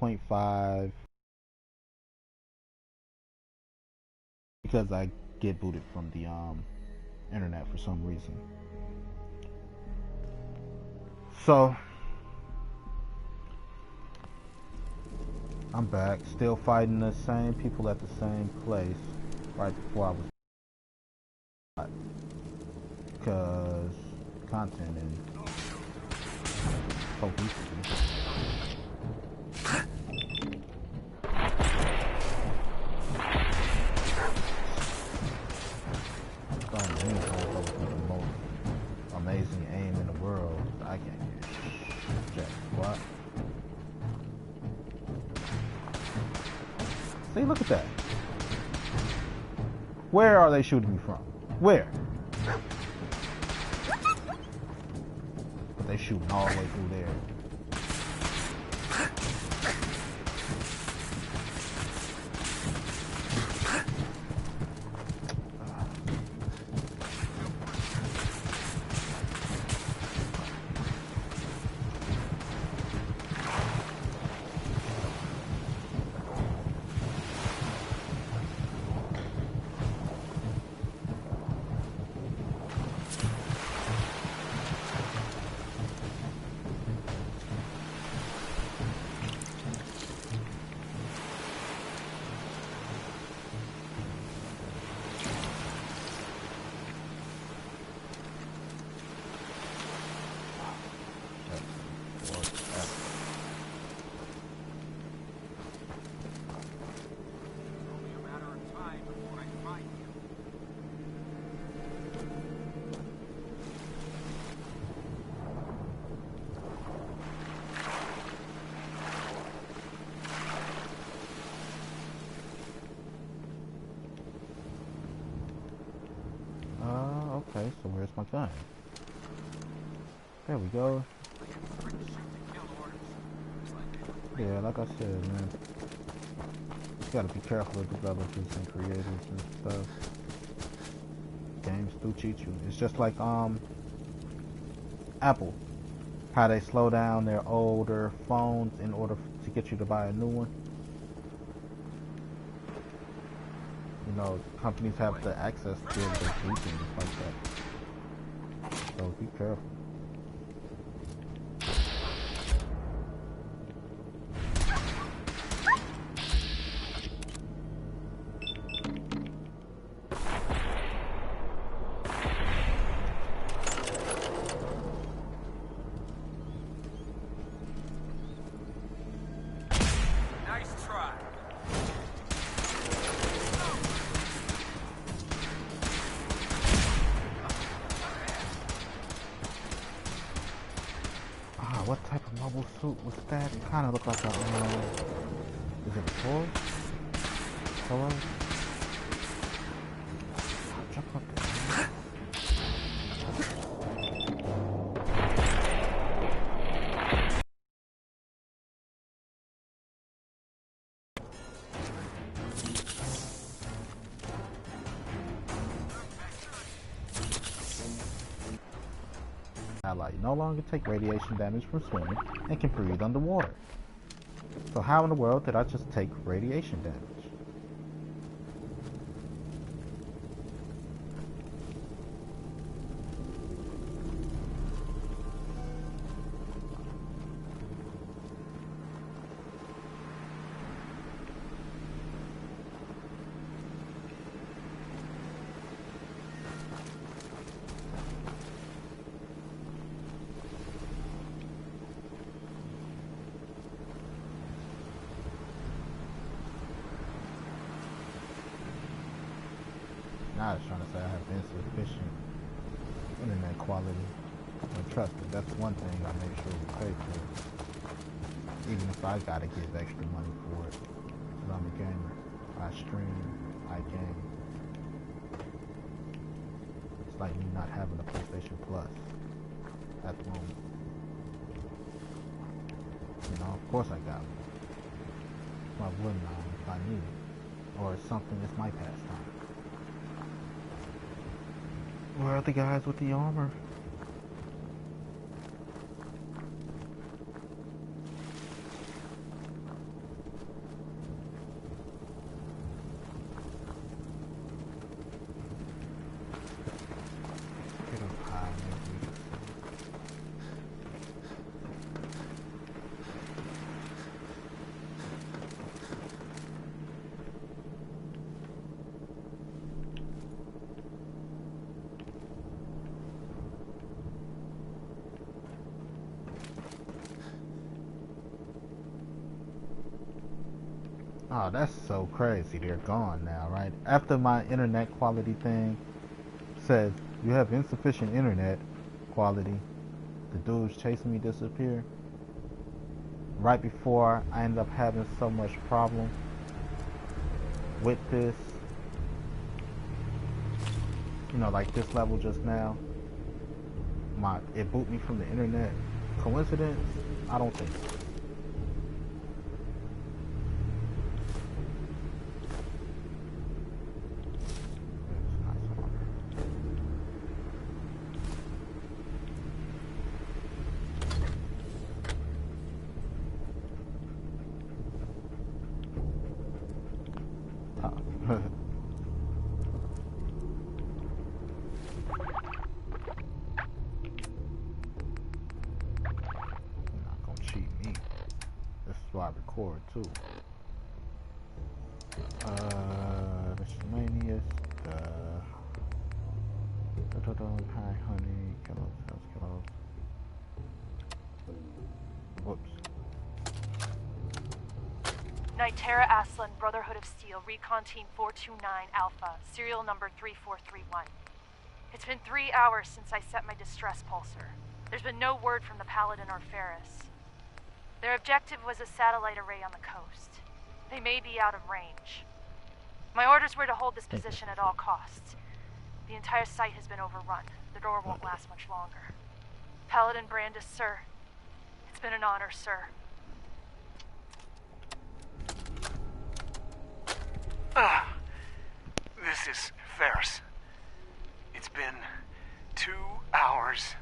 0.5 because I get booted from the internet for some reason. So I'm back, still fighting the same people at the same place right before I was shot. Because content and obesity. The most amazing aim in the world. I can't get jack squat. See, look at that. Where are they shooting me from? Where? But they shooting all the way through there. Okay, so where's my gun? There we go. Yeah, like I said, man, you gotta be careful with developers and creators and stuff. Games do cheat you. It's just like Apple, how they slow down their older phones in order to get you to buy a new one. You know, companies have the access to be able to do things like that. So be careful. What type of mobile suit was that? It kind of looked like a, is it a Taurus? Hello? I'll jump up there. Ally, you no longer take radiation damage from swimming and can breathe underwater. So how in the world did I just take radiation damage? Now it's trying to say I have insufficient internet quality. And trust me, that's one thing I make sure we pay for. Even if I gotta give extra money for it. Because I'm a gamer. I stream, I game. It's like me not having a PlayStation Plus at the moment. You know, of course I got it. Why wouldn't I if I need it? Or it's something that's my pastime. Where are the guys with the armor? Oh, that's so crazy. They're gone now, right? After my internet quality thing says you have insufficient internet quality, the dudes chasing me disappear. Right before I end up having so much problem with this, like this level just now, it boot me from the internet. Coincidence? I don't think so. I record too. Miscellaneous, hi honey, kilos. Whoops. Nitera Aslan, Brotherhood of Steel, Recon Team 429 Alpha, serial number 3431. It's been 3 hours since I set my distress pulsar. There's been no word from the Paladin or Ferris. Their objective was a satellite array on the coast. They may be out of range. My orders were to hold this position at all costs. The entire site has been overrun. The door won't last much longer. Paladin Brandis, sir. It's been an honor, sir. This is Ferris. It's been 2 hours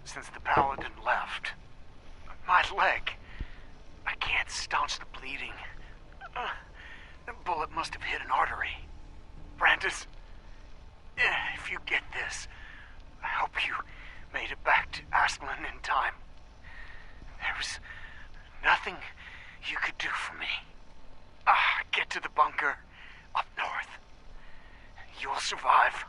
since the Paladin left. My leg. I can't staunch the bleeding. The bullet must have hit an artery. Brandis, if you get this, I hope you made it back to Aslan in time. There was nothing you could do for me. Get to the bunker up north. You'll survive.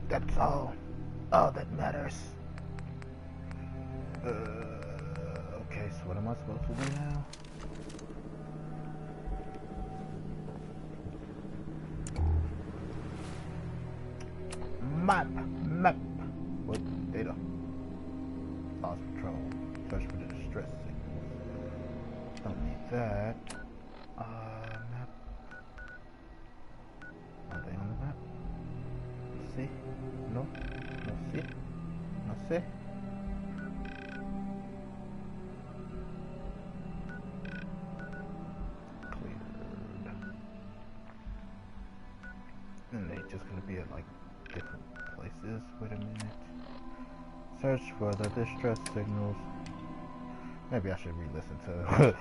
That's all that matters. Okay, so what am I supposed to do now? Map. What data? Lost control. Search for the distress signals. Don't need that. Map. Nothing on the map. See? No see. No see. Cleared. And they just gonna be at like different places. Wait a minute. Search for the distress signals. Maybe I should re-listen to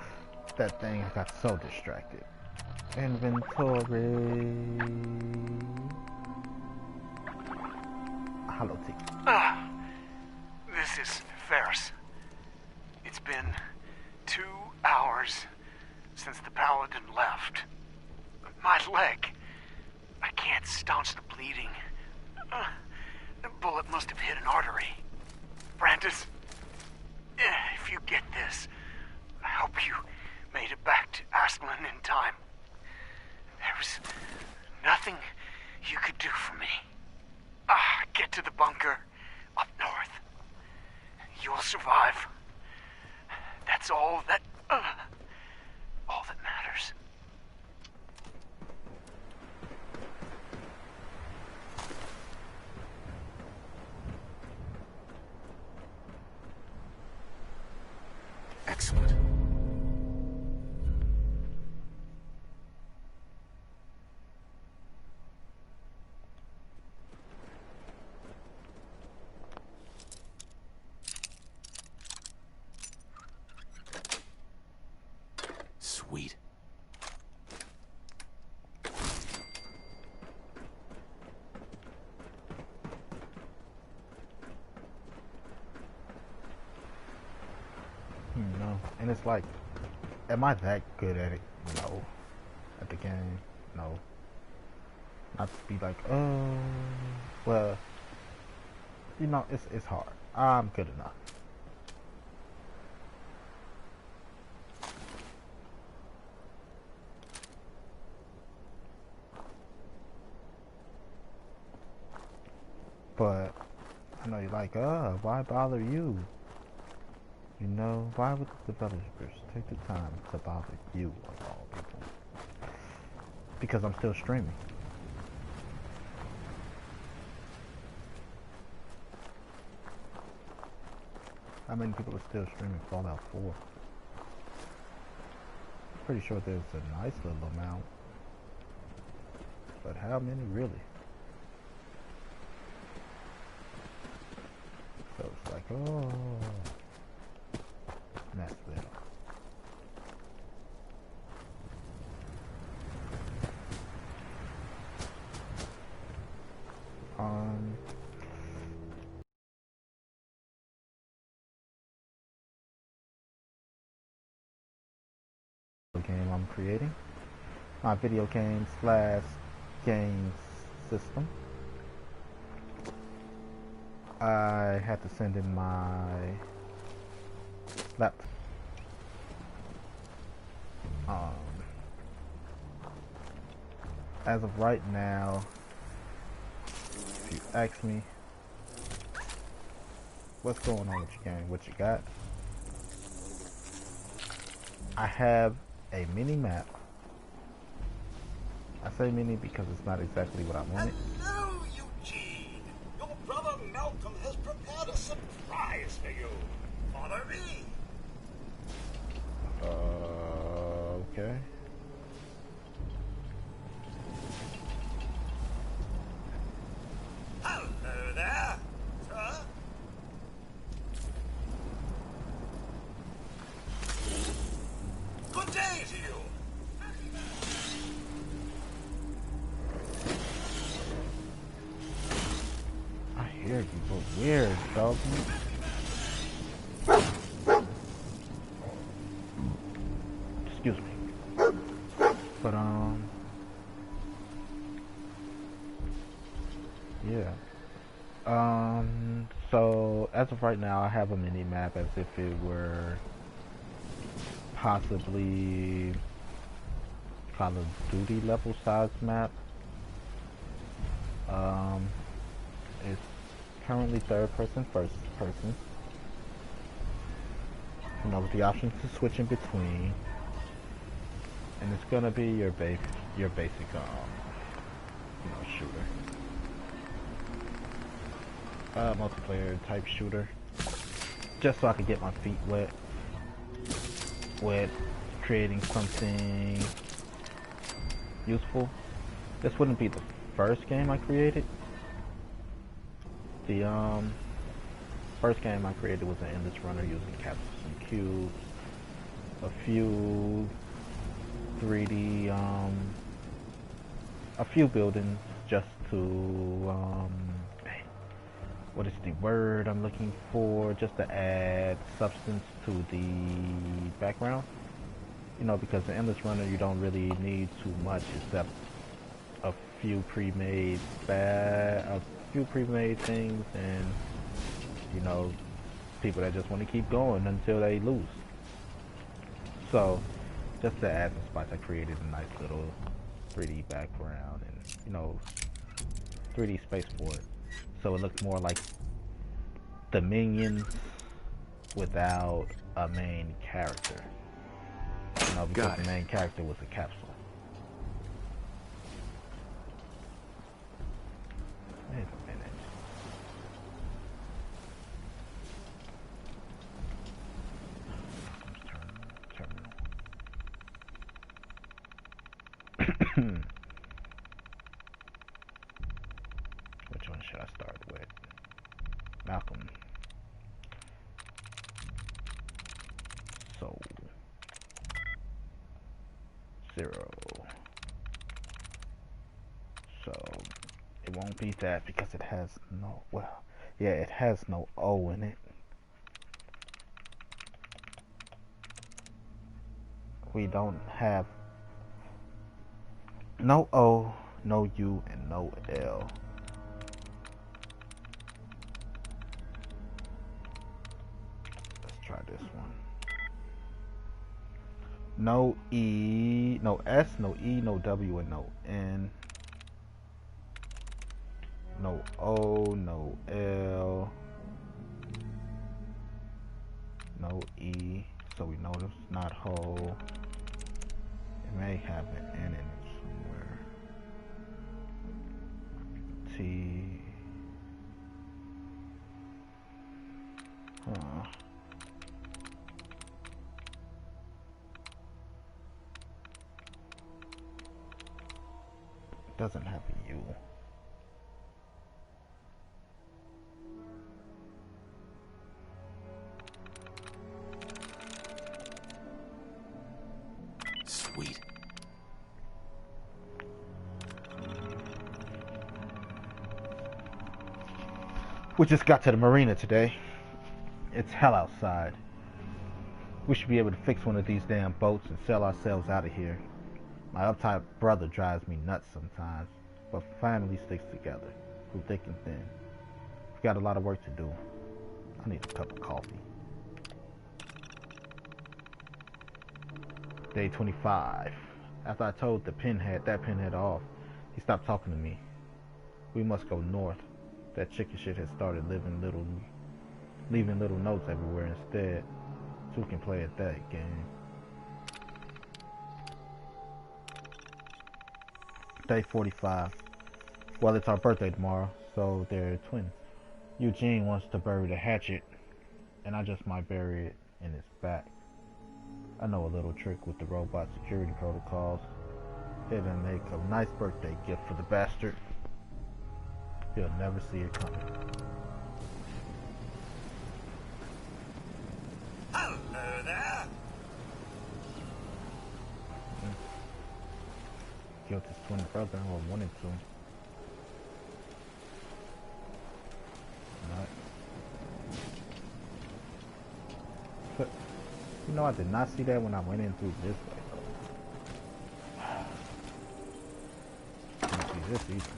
that thing. I got so distracted. Inventory. Hello, T. This is Ferris. It's been 2 hours since the Paladin left. My leg. I can't staunch the bleeding. The bullet must have hit an artery. Brandis, if you get this, I hope you made it back to Aslan in time. There was nothing you could do for me. Get to the bunker up north. You'll survive. That's all that matters. Excellent. Sweet. No. And it's like, am I that good at it? No. At the game? No. Not to be like, well, you know, it's hard. I'm good enough. But I know you're like, why bother you? You know, why would the developers take the time to bother you of all people? Because I'm still streaming. How many people are still streaming Fallout 4? I'm pretty sure there's a nice little amount. But how many really? So it's like, oh, that's little. Game I'm creating, my video game / games system. I had to send in my laptop. As of right now, if you ask me what's going on with your game, what you got, I have a mini map. I say mini because it's not exactly what I wanted. Hello, Eugene. Your brother Malcolm has prepared a surprise for you. Follow me. Okay. Hello there, sir. Good day to you. I hear you, but weird, dog. Excuse me. But yeah. So as of right now, I have a mini map as if it were possibly Call of Duty level size map. It's currently third person, first person. You know, with the option to switch in between, and it's gonna be your basic, you know, shooter, multiplayer type shooter, just so I could get my feet wet with creating something useful. This wouldn't be the first game I created. The first game I created was an endless runner using capsules and cubes, a few 3D, a few buildings just to, what is the word I'm looking for? Just to add substance to the background. You know, because the endless runner, you don't really need too much except a few pre-made things, and you know, people that just want to keep going until they lose. So just to add some spice, I created a nice little 3D background and, you know, 3D spaceport, so it looked more like the Minions without a main character. You know, because the main character was a capsule. Wait a minute. Which one should I start with? Malcolm. So 0. So it won't be that because it has no, well, yeah, it has no O in it. We don't have no O, no U, and no L. No E, no S, no E, no W, and no N. No O, no L, no E. So we know it's not whole. It may have an N in it somewhere. T. Huh. It doesn't have a U. Sweet. We just got to the marina today. It's hell outside. We should be able to fix one of these damn boats and sell ourselves out of here. My uptight brother drives me nuts sometimes, but family sticks together, through thick and thin. We've got a lot of work to do. I need a cup of coffee. Day 25. After I told that pinhead off, he stopped talking to me. We must go north. That chicken shit has started leaving little notes everywhere instead. So we can play at that game. Day 45. Well, it's our birthday tomorrow, so they're twins. Eugene wants to bury the hatchet, and I just might bury it in his back. I know a little trick with the robot security protocols. It'll make a nice birthday gift for the bastard. He'll never see it coming. Hello there. Killed his twin brother, or wanted to. Not. But, you know, I did not see that when I went in through this way, though. Didn't see this either.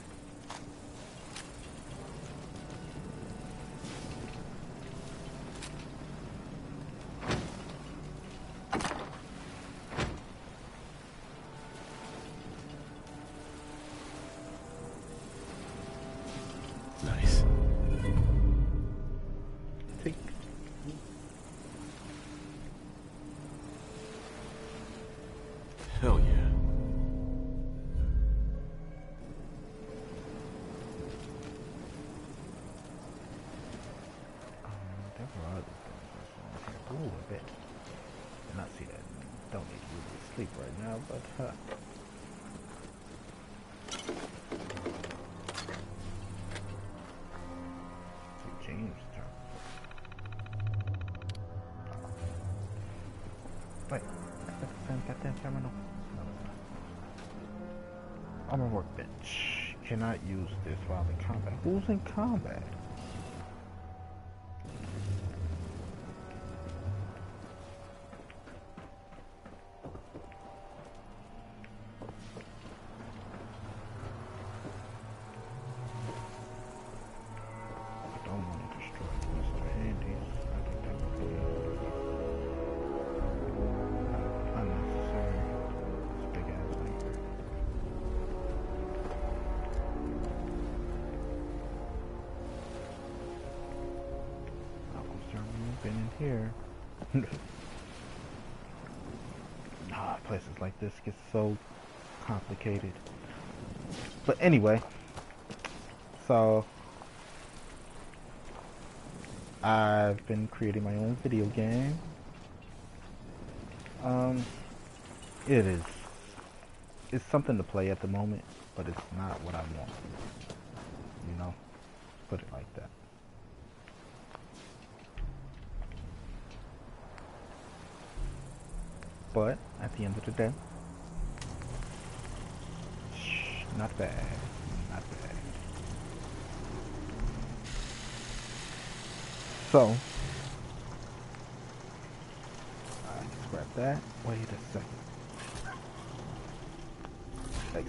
Nice. Tick. Hell yeah. There were other things I saw here. Ooh, a bit. Did not see that. Don't need to really sleep right now, but James' turn. Wait, that's the same goddamn terminal. No, it's not. Armor workbench. Cannot use this while in combat. Who's in combat? Here. Places like this get so complicated. But anyway, so I've been creating my own video game. It's something to play at the moment, but it's not what I want. You know, put it like that. But at the end of the day, not bad, not bad. So, let's grab that. Wait a second. Hey.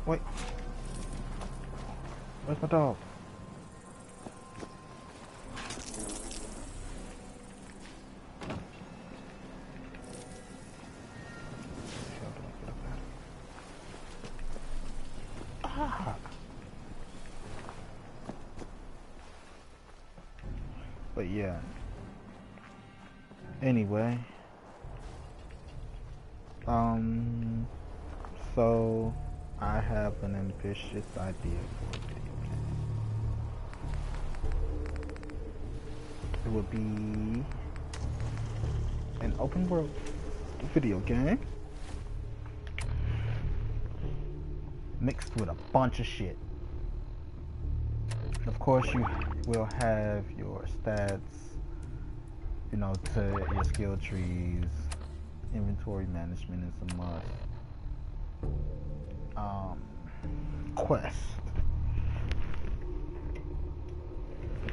Wait. Where's my dog? But yeah. Anyway. So I have an ambitious idea for a video game. It would be an open world video game mixed with a bunch of shit. Of course, you will have your stats, you know, to your skill trees, inventory management is a must. Quest.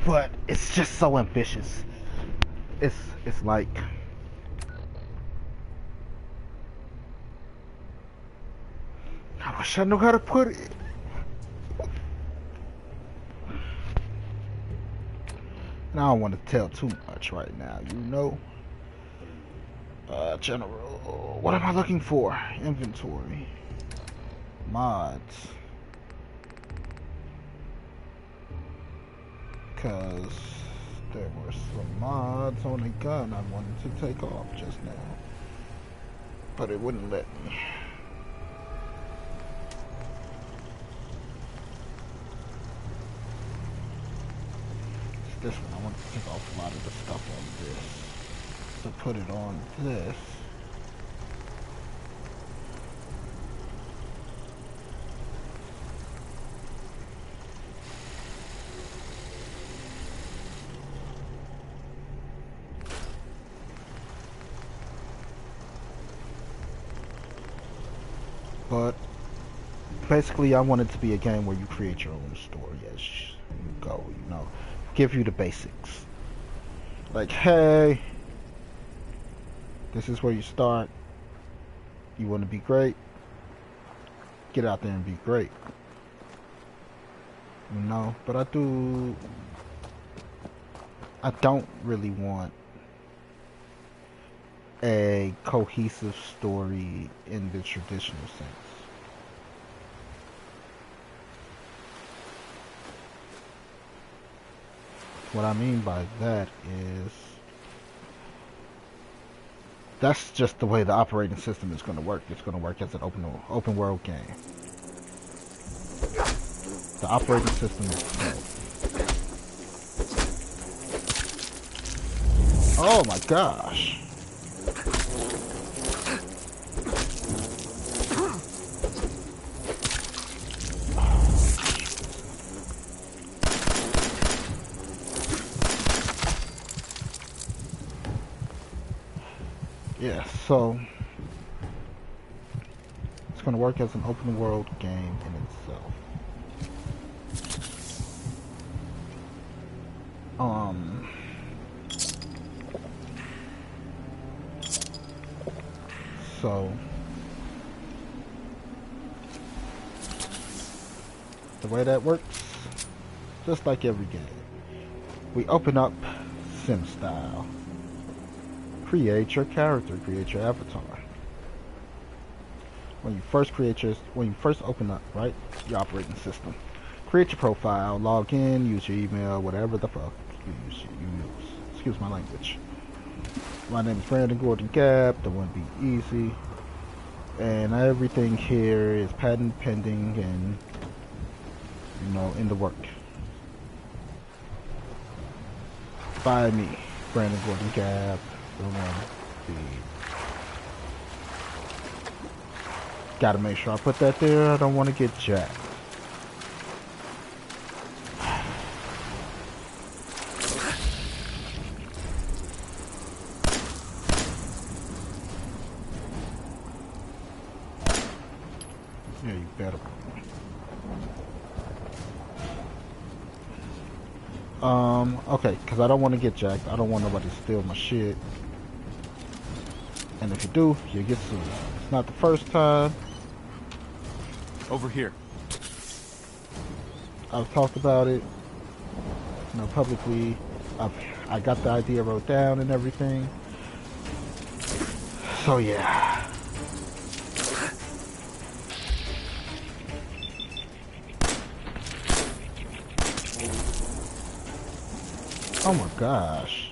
But it's just so ambitious. It's like I wish I knew how to put it. Now I don't want to tell too much right now, you know. General, what am I looking for? Inventory. Mods. Because there were some mods on the gun I wanted to take off just now. But it wouldn't let me. It's this one. I want to take off a lot of the stuff on this. To put it on this. But basically I want it to be a game where you create your own story as you go, you know. Give you the basics. Like, hey, this is where you start. You want to be great? Get out there and be great. You know, but I don't really want a cohesive story in the traditional sense. What I mean by that is that's just the way the operating system is going to work. It's going to work as an open world game. The operating system itself. Oh my gosh. Yeah, so it's going to work as an open world game in itself. So the way that works, just like every game, we open up sim style. Create your character, create your avatar. When you first open up, right, your operating system, create your profile, log in, use your email, whatever the fuck you use. Excuse my language. My name is Brandon Gordon Gabb, Da1beazy, and everything here is patent pending and, you know, in the work. By me, Brandon Gordon Gabb. Gotta make sure I put that there. I don't want to get jacked. Yeah, you better. Okay, because I don't want to get jacked. I don't want nobody to steal my shit. And if you do, you get sued. It's not the first time. Over here. I've talked about it, you know, publicly. I got the idea wrote down and everything. So yeah. Oh my gosh.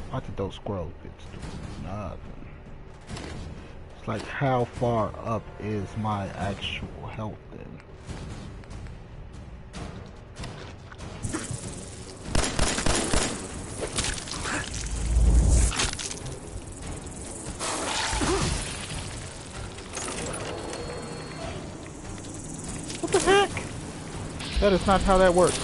Why did those squirrel bits do nothing? It's like, how far up is my actual health then? What the heck? That is not how that works.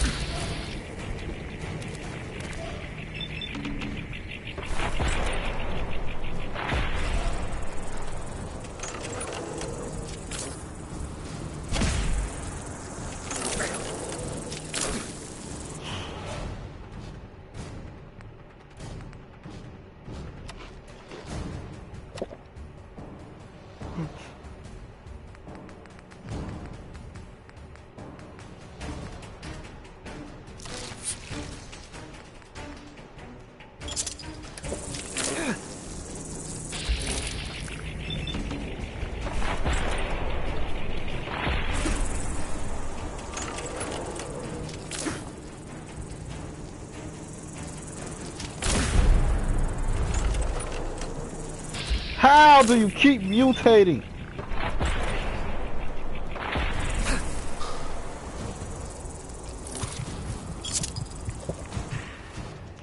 How do you keep mutating?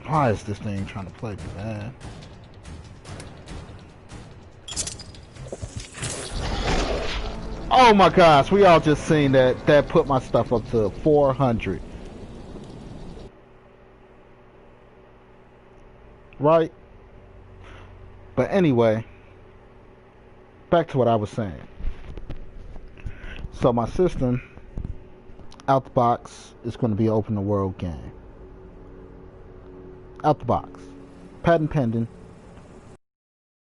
Why is this thing trying to play me, man? Oh my gosh, we all just seen that. That put my stuff up to 400. Right? But anyway, back to what I was saying. So my system, out the box, is going to be an open world game. Out the box. Patent pending.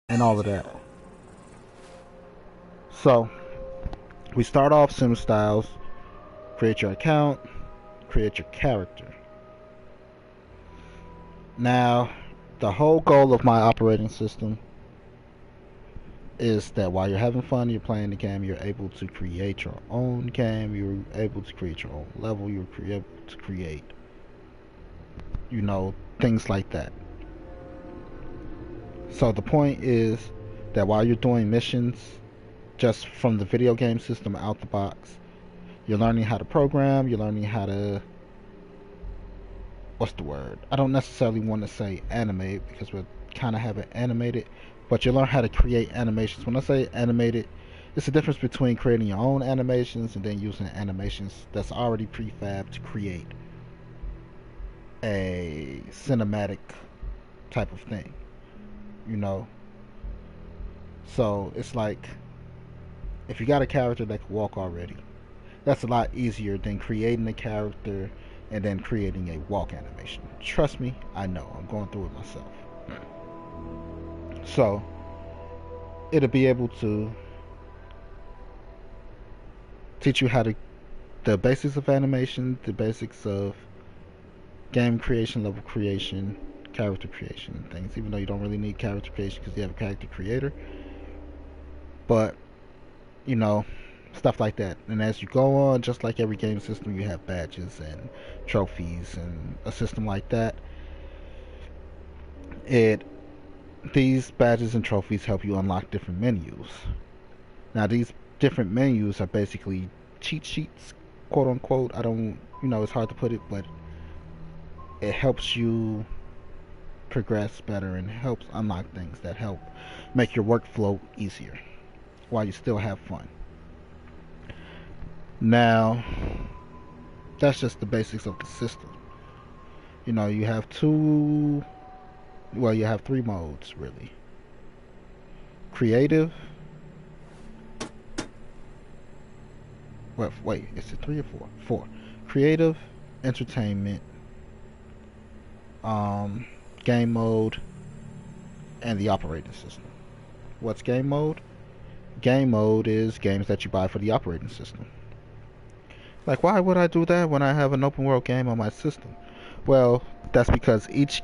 And all of that. So, we start off sim styles. Create your account. Create your character. Now, the whole goal of my operating system is that while you're having fun, you're playing the game, you're able to create your own game, you're able to create your own level, you're able to create, you know, things like that. So the point is that while you're doing missions, just from the video game system out the box, you're learning how to program, you're learning how to, what's the word? I don't necessarily want to say animate because we're kind of have it animated, but you learn how to create animations. When I say animated, it's the difference between creating your own animations and then using animations that's already prefab to create a cinematic type of thing, you know. So it's like, if you got a character that can walk already, that's a lot easier than creating a character and then creating a walk animation. Trust me, I know. I'm going through it myself. So, it'll be able to teach you how to, the basics of animation, the basics of game creation, level creation, character creation, and things. Even though you don't really need character creation because you have a character creator. But, you know, stuff like that. And as you go on, just like every game system, you have badges and trophies and a system like that. These badges and trophies help you unlock different menus. Now these different menus are basically cheat sheets, quote unquote. I don't, you know, it's hard to put it, but it helps you progress better and helps unlock things that help make your workflow easier while you still have fun. Now, that's just the basics of the system. You know, you have you have 3 modes, really. Creative. Wait, is it 3 or 4? 4. Creative, entertainment, game mode, and the operating system. What's game mode? Game mode is games that you buy for the operating system. Like, why would I do that when I have an open world game on my system? Well, that's because each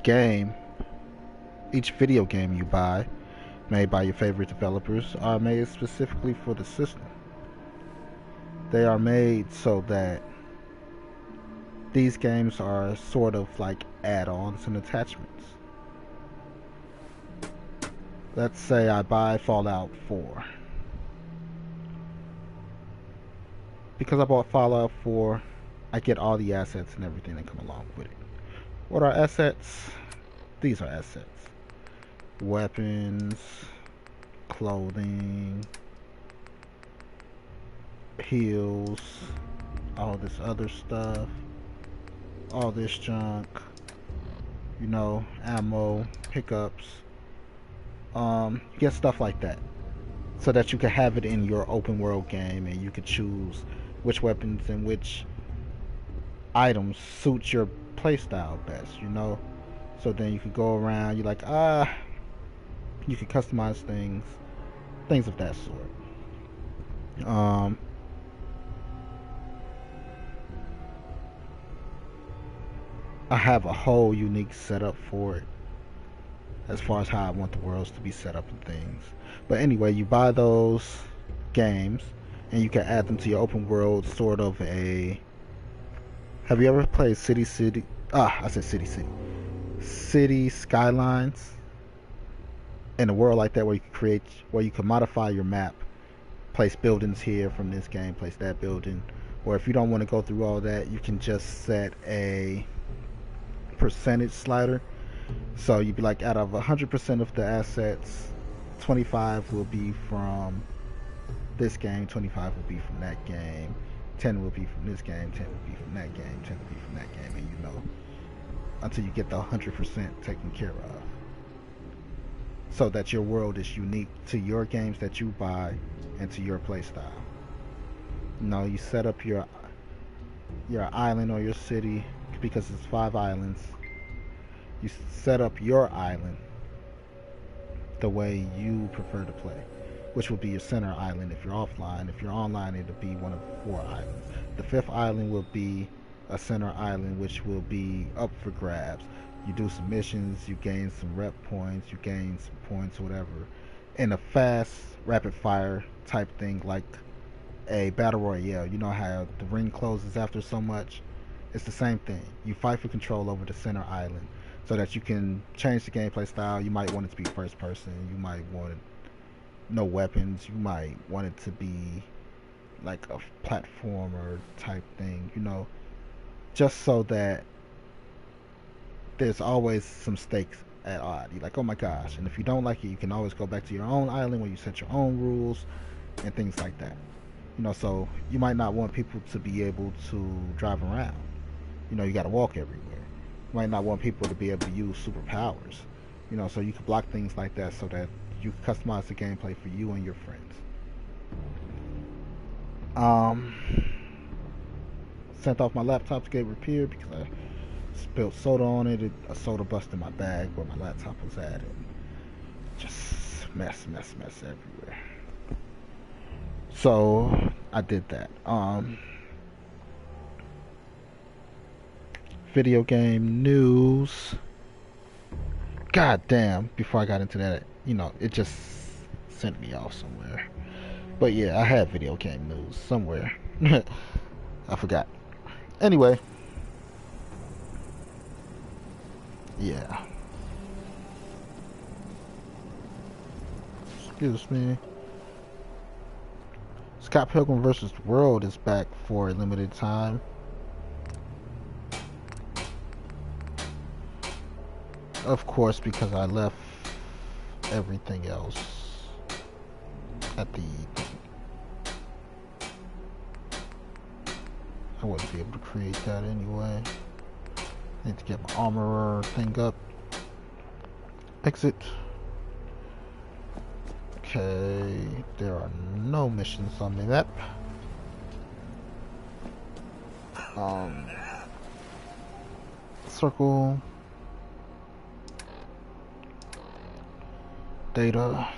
video game you buy made by your favorite developers, are made specifically for the system. They are made so that these games are sort of like add-ons and attachments. Let's say I buy Fallout 4. Because I bought Fallout 4, I get all the assets and everything that come along with it. What are assets? These are assets. Weapons, clothing, heals, all this other stuff, all this junk, you know, ammo, pickups, you get stuff like that so that you can have it in your open world game and you can choose which weapons and which items suit your playstyle best, you know. So then you can go around, you're like, you can customize things of that sort. I have a whole unique setup for it as far as how I want the worlds to be set up and things. But anyway, you buy those games and you can add them to your open world, sort of a... Have you ever played City Skylines? In a world like that where you can modify your map, place buildings here from this game, place that building. Or if you don't want to go through all that, you can just set a percentage slider. So you'd be like, out of 100% of the assets, 25 will be from this game, 25 will be from that game, 10 will be from this game, 10 will be from that game, 10 will be from that game, and you know, until you get the 100% taken care of. So that your world is unique to your games that you buy and to your playstyle. You know, you set up your island or your city, because it's 5 islands. You set up your island the way you prefer to play, which will be your center island if you're offline. If you're online, it'll be one of 4 islands. The 5th island will be a center island, which will be up for grabs. You do some missions, you gain some rep points, you gain some points, whatever, in a fast, rapid fire type thing, like a battle royale. You know how the ring closes after so much? It's the same thing. You fight for control over the center island so that you can change the gameplay style. You might want it to be first person, you might want no weapons, you might want it to be like a platformer type thing, you know, just so that there's always some stakes at odd. You're like, oh my gosh. And if you don't like it, you can always go back to your own island where you set your own rules and things like that. You know, so you might not want people to be able to drive around. You know, you got to walk everywhere. You might not want people to be able to use superpowers. You know, so you can block things like that so that you can customize the gameplay for you and your friends. Sent off my laptop to get repaired because I spilled soda on it. A soda busted my bag where my laptop was at, and just mess everywhere. So I did that. Video game news. God damn, before I got into that, you know, it just sent me off somewhere. But yeah, I had video game news somewhere. I forgot. Anyway. Yeah. Excuse me. Scott Pilgrim vs. the World is back for a limited time. Of course, because I left everything else at the thing. I wouldn't be able to create that anyway. Need to get my armorer thing up. Exit. Okay, there are no missions on the map. Circle. Data.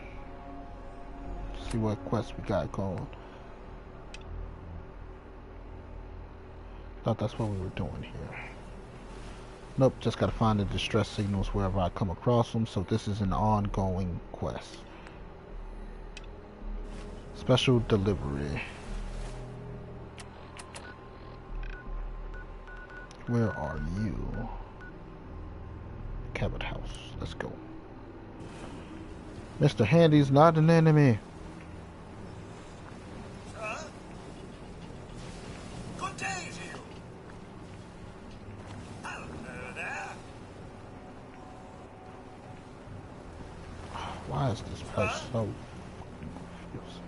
See what quests we got going. Thought that's what we were doing here. Nope, just gotta find the distress signals wherever I come across them. So this is an ongoing quest. Special delivery. Where are you? Cabot House. Let's go. Mr. Handy's not an enemy. Sir? Good day to you. Hello there. Why is this place so confusing?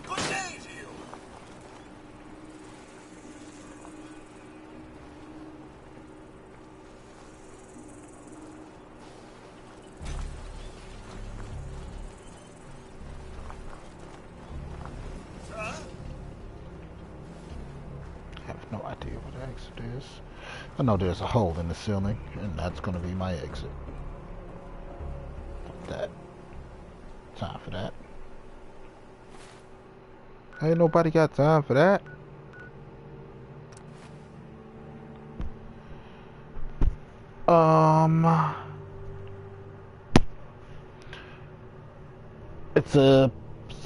Good day to you. Sir? I have no idea what the exit is. I know there's a hole in the ceiling, and that's gonna be my exit. That. Time for that. Ain't nobody got time for that. It's a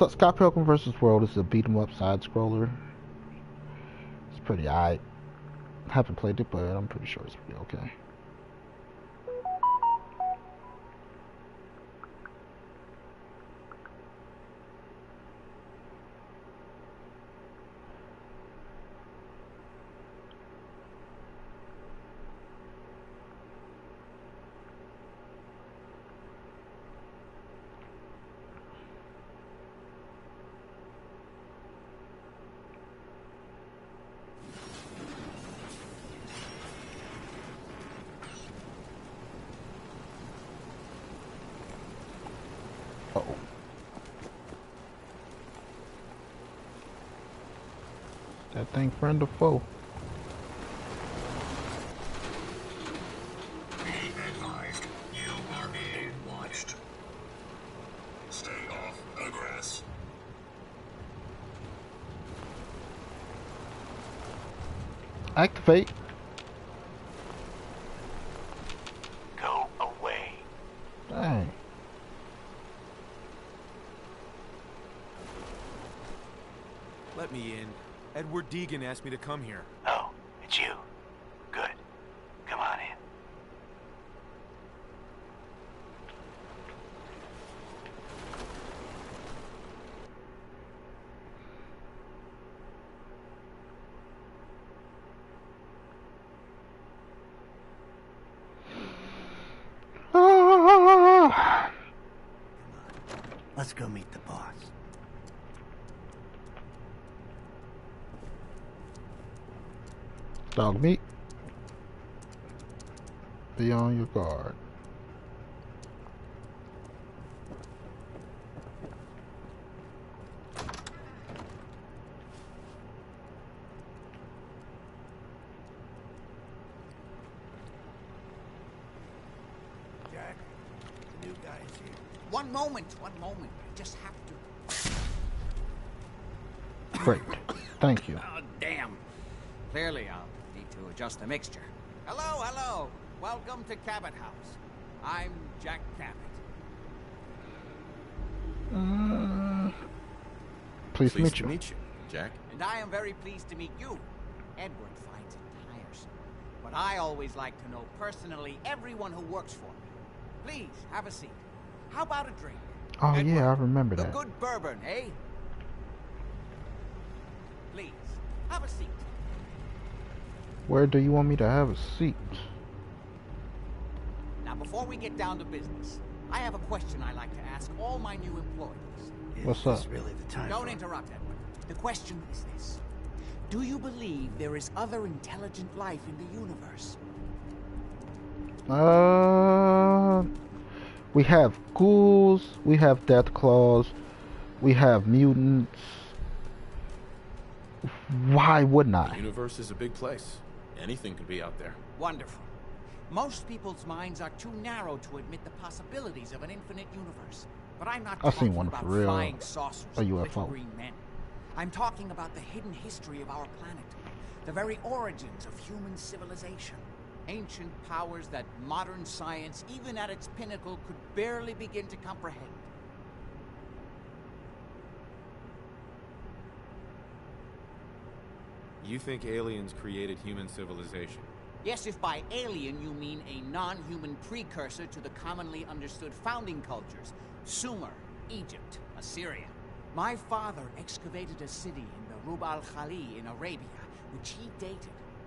Scott Pilgrim vs. World. It's a beat 'em up side scroller. It's pretty aight. Haven't played it, but I'm pretty sure it's pretty okay. Uh-oh. That thing friend or foe? Be advised, you are being watched. Stay off the grass. Activate. Go away. Dang. Let me in. Edward Deegan asked me to come here. Oh, it's you. Good. Come on in. Ah! Let's go meet the boss. Dog meat. Be on your guard. Jack, the new guy is here. One moment. I just have to. Great. Thank you. Oh, damn. Clearly, I'll need to adjust the mixture. Hello. Welcome to Cabot House. I'm Jack Cabot. Pleased to meet you. Jack. And I am very pleased to meet you. Edward finds it tiresome. But I always like to know personally everyone who works for me. Please, have a seat. How about a drink? Oh Edward, yeah, I remember a that. good bourbon, eh? Please, have a seat. Where do you want me to have a seat? Now, before we get down to business, I have a question I like to ask all my new employees. Is What's this up? really the time? Don't for- interrupt, Edward. The question is this. Do you believe there is other intelligent life in the universe? We have ghouls, we have death claws, we have mutants. Why wouldn't The I? universe is a big place. Anything could be out there. Wonderful. Most people's minds are too narrow to admit the possibilities of an infinite universe. But I'm not I've seen talking one about for real, flying saucers a and UFO. little green men. I'm talking about the hidden history of our planet, the very origins of human civilization. Ancient powers that modern science, even at its pinnacle, could barely begin to comprehend. You think aliens created human civilization? Yes, if by alien you mean a non-human precursor to the commonly understood founding cultures. Sumer, Egypt, Assyria. My father excavated a city in the Rub al-Khali in Arabia, which he dated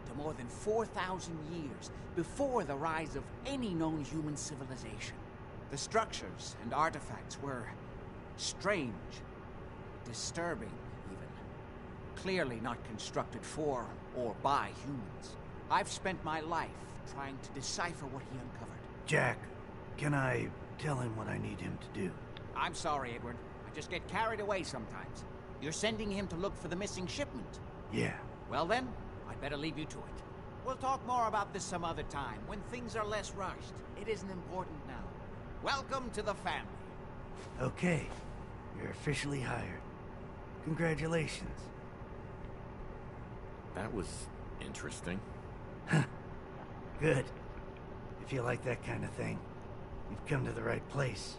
to more than 4,000 years before the rise of any known human civilization. The structures and artifacts were strange, disturbing even. Clearly not constructed for or by humans. I've spent my life trying to decipher what he uncovered. Jack, can I tell him what I need him to do? I'm sorry, Edward. I just get carried away sometimes. You're sending him to look for the missing shipment? Yeah. Well then, I'd better leave you to it. We'll talk more about this some other time, when things are less rushed. It isn't important now. Welcome to the family. Okay. You're officially hired. Congratulations. That was interesting. Good. If you like that kind of thing, you've come to the right place.